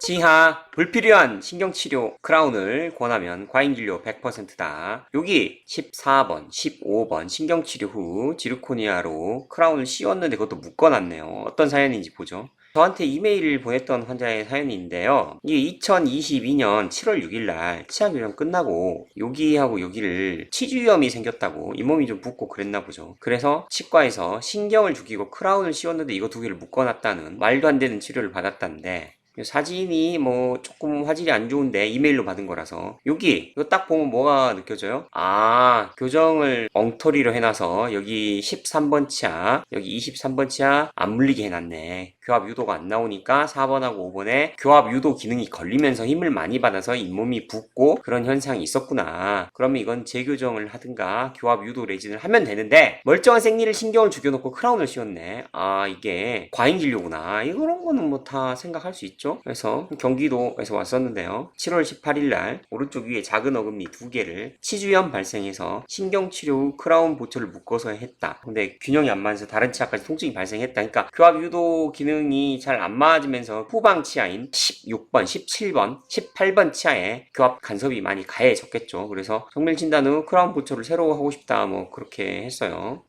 치아 불필요한 신경치료 크라운을 권하면 과잉진료 100%다. 여기 14번, 15번 신경치료 후 지르코니아로 크라운을 씌웠는데 그것도 묶어놨네요. 어떤 사연인지 보죠. 저한테 이메일을 보냈던 환자의 사연인데요. 이게 2022년 7월 6일날 치아 교정 끝나고 여기하고 여기를 치주염이 생겼다고 잇몸이 좀 붓고 그랬나 보죠. 그래서 치과에서 신경을 죽이고 크라운을 씌웠는데 이거 두 개를 묶어놨다는 말도 안 되는 치료를 받았다는데, 사진이 뭐 조금 화질이 안 좋은데 이메일로 받은 거라서 여기 이거 딱 보면 뭐가 느껴져요? 아, 교정을 엉터리로 해놔서 여기 13번 치아, 여기 23번 치아 안 물리게 해놨네. 교합 유도가 안 나오니까 4번하고 5번에 교합 유도 기능이 걸리면서 힘을 많이 받아서 잇몸이 붓고 그런 현상이 있었구나. 그러면 이건 재교정을 하든가 교합 유도 레진을 하면 되는데 멀쩡한 생리를 신경을 죽여놓고 크라운을 씌웠네. 아, 이게 과잉 진료구나. 이런 거는 뭐 다 생각할 수 있죠. 그래서 경기도에서 왔었는데요. 7월 18일 날 오른쪽 위에 작은 어금니 2개를 치주염 발생해서 신경치료 후 크라운 보초를 묶어서 했다. 근데 균형이 안 맞아서 다른 치아까지 통증이 발생했다. 그러니까 교합 유도 기능이 잘 안 맞으면서 후방 치아인 16번, 17번, 18번 치아에 교합 간섭이 많이 가해졌겠죠. 그래서 정밀 진단 후 크라운 보초를 새로 하고 싶다. 뭐 그렇게 했어요.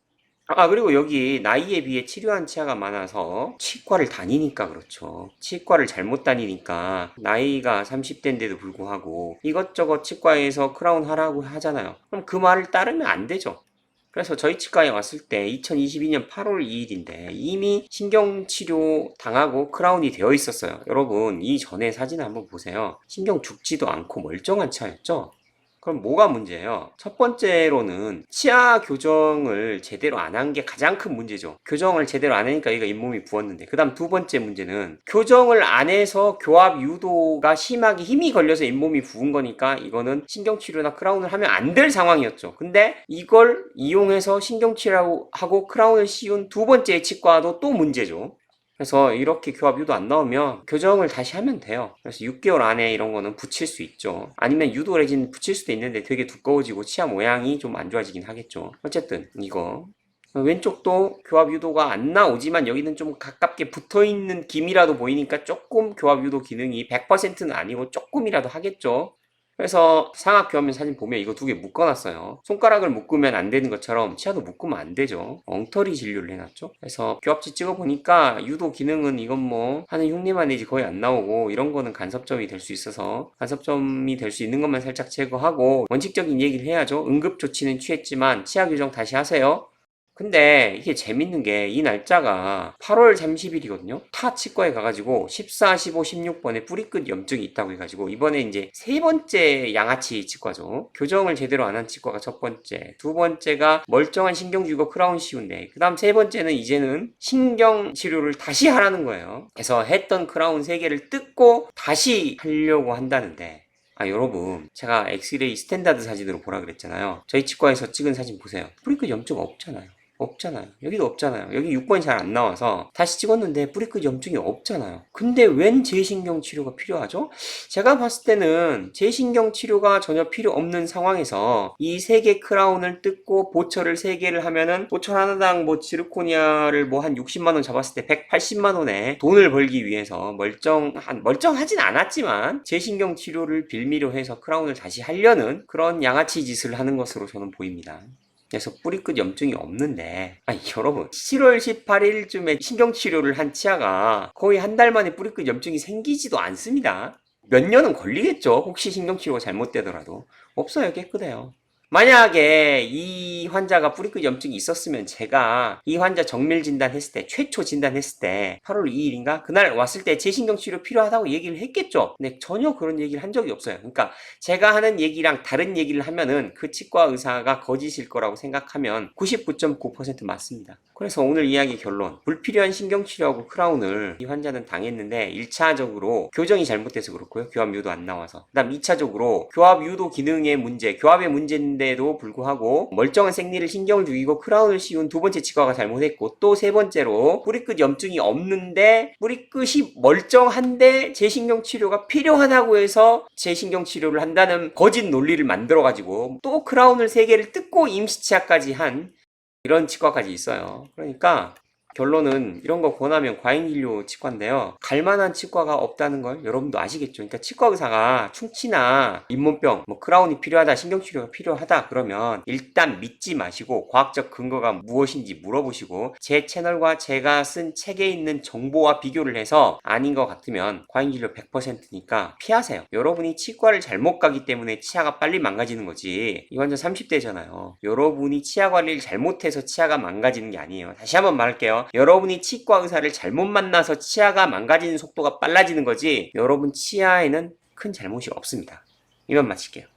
아, 그리고 여기 나이에 비해 치료한 치아가 많아서 치과를 다니니까 그렇죠. 치과를 잘못 다니니까 나이가 30대인데도 불구하고 이것저것 치과에서 크라운 하라고 하잖아요. 그럼 그 말을 따르면 안 되죠. 그래서 저희 치과에 왔을 때 2022년 8월 2일인데 이미 신경치료 당하고 크라운이 되어 있었어요. 여러분, 이 전에 사진을 한번 보세요. 신경 죽지도 않고 멀쩡한 치아였죠? 그럼 뭐가 문제예요? 첫 번째로는 치아 교정을 제대로 안 한 게 가장 큰 문제죠. 교정을 제대로 안 하니까 얘가 잇몸이 부었는데, 그 다음 두 번째 문제는 교정을 안 해서 교합 유도가 심하게 힘이 걸려서 잇몸이 부은 거니까 이거는 신경치료나 크라운을 하면 안 될 상황이었죠. 근데 이걸 이용해서 신경치료하고 크라운을 씌운 두 번째 치과도 또 문제죠. 그래서 이렇게 교합 유도 안 나오면 교정을 다시 하면 돼요. 그래서 6개월 안에 이런 거는 붙일 수 있죠. 아니면 유도 레진 붙일 수도 있는데 되게 두꺼워지고 치아 모양이 좀 안 좋아지긴 하겠죠. 어쨌든 이거 왼쪽도 교합 유도가 안 나오지만 여기는 좀 가깝게 붙어있는 김이라도 보이니까 조금 교합 유도 기능이 100%는 아니고 조금이라도 하겠죠. 그래서 상악 교합면 사진 보면 이거 두 개 묶어놨어요. 손가락을 묶으면 안 되는 것처럼 치아도 묶으면 안 되죠. 엉터리 진료를 해놨죠. 그래서 교합지 찍어보니까 유도 기능은 이건 뭐 하는 흉내만 내지 거의 안 나오고 이런 거는 간섭점이 될 수 있어서 간섭점이 될 수 있는 것만 살짝 제거하고 원칙적인 얘기를 해야죠. 응급조치는 취했지만 치아 교정 다시 하세요. 근데 이게 재밌는 게 이 날짜가 8월 30일이거든요. 타 치과에 가가지고 14, 15, 16번에 뿌리끝 염증이 있다고 해가지고 이번에 이제 세 번째 양아치 치과죠. 교정을 제대로 안 한 치과가 첫 번째, 두 번째가 멀쩡한 신경주고 크라운 씌운데 그 다음 세 번째는 이제는 신경 치료를 다시 하라는 거예요. 그래서 했던 크라운 세 개를 뜯고 다시 하려고 한다는데, 아, 여러분, 제가 엑스레이 스탠다드 사진으로 보라 그랬잖아요. 저희 치과에서 찍은 사진 보세요. 뿌리끝 염증 없잖아요. 없잖아요. 여기도 없잖아요. 여기 6번이 잘 안 나와서 다시 찍었는데 뿌리끝 염증이 없잖아요. 근데 웬 재신경 치료가 필요하죠? 제가 봤을 때는 재신경 치료가 전혀 필요 없는 상황에서 이 세 개 크라운을 뜯고 보철을 세 개를 하면은 보철 하나당 뭐 지르코니아를 뭐 한 60만 원 잡았을 때 180만 원에 돈을 벌기 위해서 멀쩡하진 않았지만 재신경 치료를 빌미로 해서 크라운을 다시 하려는 그런 양아치 짓을 하는 것으로 저는 보입니다. 그래서 뿌리끝 염증이 없는데, 아니 여러분, 7월 18일쯤에 신경치료를 한 치아가 거의 한 달 만에 뿌리끝 염증이 생기지도 않습니다. 몇 년은 걸리겠죠. 혹시 신경치료가 잘못되더라도. 없어요. 깨끗해요. 만약에 이 환자가 뿌리끝 염증이 있었으면 제가 이 환자 정밀 진단했을 때, 최초 진단했을 때 8월 2일인가? 그날 왔을 때 재신경 치료 필요하다고 얘기를 했겠죠. 근데 전혀 그런 얘기를 한 적이 없어요. 그러니까 제가 하는 얘기랑 다른 얘기를 하면은 그 치과 의사가 거짓일 거라고 생각하면 99.9% 맞습니다. 그래서 오늘 이야기 결론, 불필요한 신경 치료하고 크라운을 이 환자는 당했는데 1차적으로 교정이 잘못돼서 그렇고요. 교합 유도 안 나와서. 그 다음 2차적으로 교합 유도 기능의 문제, 교합의 문제인데도 불구하고 멀쩡한 생리를 신경을 죽이고 크라운을 씌운 두 번째 치과가 잘못했고, 또 세 번째로 뿌리끝 염증이 없는데 뿌리끝이 멀쩡한데 재신경 치료가 필요하다고 해서 재신경 치료를 한다는 거짓 논리를 만들어 가지고 또 크라운을 세 개를 뜯고 임시치아까지 한 이런 치과까지 있어요. 그러니까 결론은 이런 거 권하면 과잉진료 치과인데요. 갈만한 치과가 없다는 걸 여러분도 아시겠죠? 그러니까 치과 의사가 충치나 잇몸병, 뭐 크라운이 필요하다, 신경치료가 필요하다 그러면 일단 믿지 마시고 과학적 근거가 무엇인지 물어보시고 제 채널과 제가 쓴 책에 있는 정보와 비교를 해서 아닌 것 같으면 과잉진료 100%니까 피하세요. 여러분이 치과를 잘못 가기 때문에 치아가 빨리 망가지는 거지. 이 환자 30대잖아요. 여러분이 치아 관리를 잘못해서 치아가 망가지는 게 아니에요. 다시 한번 말할게요. 여러분이 치과 의사를 잘못 만나서 치아가 망가지는 속도가 빨라지는 거지 여러분 치아에는 큰 잘못이 없습니다. 이만 마칠게요.